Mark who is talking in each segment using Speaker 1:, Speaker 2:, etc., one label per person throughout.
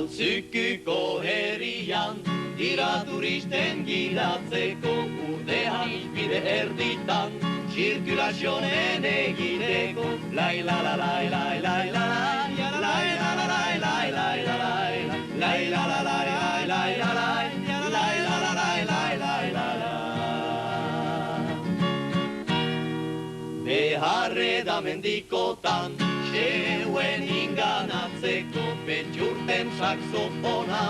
Speaker 1: Zykyko herrian, dira turisten gidatzeko, urtean izbide erditan, zirkulazionen egiteko. Lai la la lai lai lai lai, lai la la lai lai lai lai, lai la la lai lai lai lai, lai la la lai lai lai lai. Beharreda mendikotan, zeuen inganatzeko, betxurten saxofona,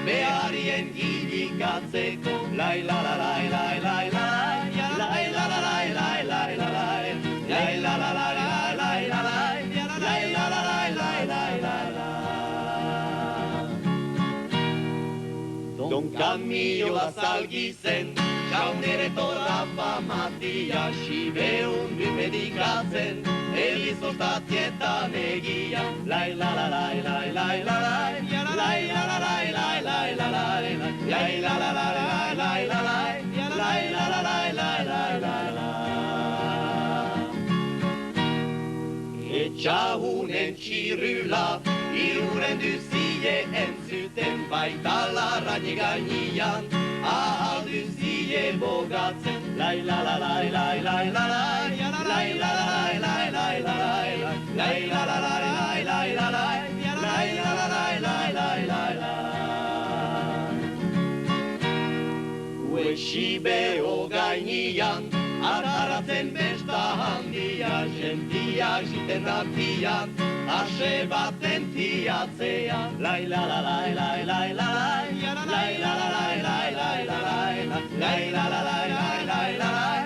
Speaker 1: beharien irikatzeko. Lai la la lai lai lai lai, lai la la lai lai lai lai, lai la la lai lai lai lai, lai la la lai lai lai lai. Don Camillo azalgi zen, jaunere torra famatia, sibeun bipedikatzen, elizostatietan egian. Lai la la lai lai lai lai, lai la la lai lai lai lai, lai la la lai lai lai lai, lai la la lai lai lai lai. Etxahunen txirrula, iruren duzie entzuten, baita larraine gainian, ahal duzie bogatzen. Lai la la lai lai lai lai, lai la la lai lai lai lai, lai la la lai lai lai lai, lai la la lai lai lai lai. Uexibeo gainian, ataratzen besta handia, jentiak ziten ratian, ase baten tiatzean. Lai la la lai lai lai lai, lai la la lai lai lai lai, lai la la lai lai lai lai.